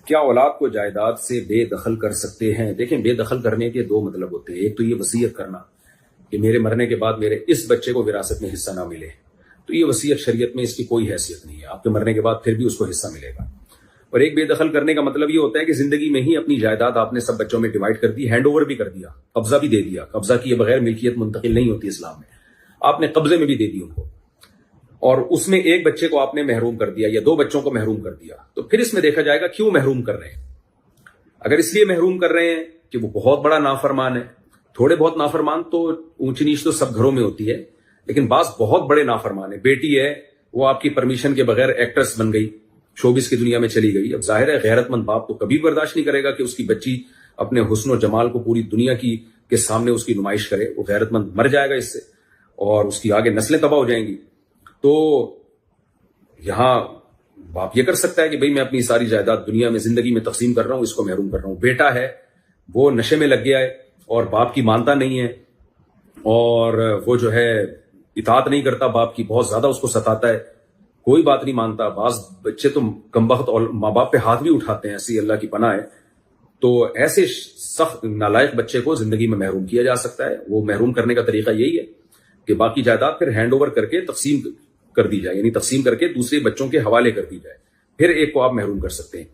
کیا اولاد کو جائیداد سے بے دخل کر سکتے ہیں؟ دیکھیں، بے دخل کرنے کے دو مطلب ہوتے ہیں. ایک تو یہ وصیت کرنا کہ میرے مرنے کے بعد میرے اس بچے کو وراثت میں حصہ نہ ملے، تو یہ وصیت شریعت میں اس کی کوئی حیثیت نہیں ہے. آپ کے مرنے کے بعد پھر بھی اس کو حصہ ملے گا. اور ایک بے دخل کرنے کا مطلب یہ ہوتا ہے کہ زندگی میں ہی اپنی جائیداد آپ نے سب بچوں میں ڈیوائڈ کر دی، ہینڈ اوور بھی کر دیا، قبضہ بھی دے دیا. قبضہ کیے بغیر ملکیت منتقل نہیں ہوتی اسلام میں. آپ نے قبضے میں بھی دے دی ان کو، اور اس میں ایک بچے کو آپ نے محروم کر دیا یا دو بچوں کو محروم کر دیا. تو پھر اس میں دیکھا جائے گا کیوں محروم کر رہے ہیں. اگر اس لیے محروم کر رہے ہیں کہ وہ بہت بڑا نافرمان ہے، تھوڑے بہت نافرمان تو اونچ نیچ تو سب گھروں میں ہوتی ہے، لیکن بعض بہت بڑے نافرمان ہے. بیٹی ہے، وہ آپ کی پرمیشن کے بغیر ایکٹریس بن گئی، شوبز کی دنیا میں چلی گئی. اب ظاہر ہے غیرت مند باپ تو کبھی برداشت نہیں کرے گا کہ اس کی بچی اپنے حسن و جمال کو پوری دنیا کے سامنے اس کی نمائش کرے. وہ غیرت مند مر جائے گا اس سے، اور اس کی آگے نسلیں تباہ ہو جائیں گی. تو یہاں باپ یہ کر سکتا ہے کہ بھئی میں اپنی ساری جائیداد دنیا میں زندگی میں تقسیم کر رہا ہوں، اس کو محروم کر رہا ہوں. بیٹا ہے، وہ نشے میں لگ گیا ہے اور باپ کی مانتا نہیں ہے، اور وہ جو ہے اطاعت نہیں کرتا باپ کی، بہت زیادہ اس کو ستاتا ہے، کوئی بات نہیں مانتا. بعض بچے تو کمبخت اور ماں باپ پہ ہاتھ بھی اٹھاتے ہیں، ایسی اللہ کی پناہ ہے. تو ایسے سخت نالائق بچے کو زندگی میں محروم کیا جا سکتا ہے. وہ محروم کرنے کا طریقہ یہی ہے کہ باقی جائیداد پھر ہینڈ اوور کر کے تقسیم کر دی جائے، یعنی تقسیم کر کے دوسرے بچوں کے حوالے کر دی جائے. پھر ایک کو آپ محروم کر سکتے ہیں.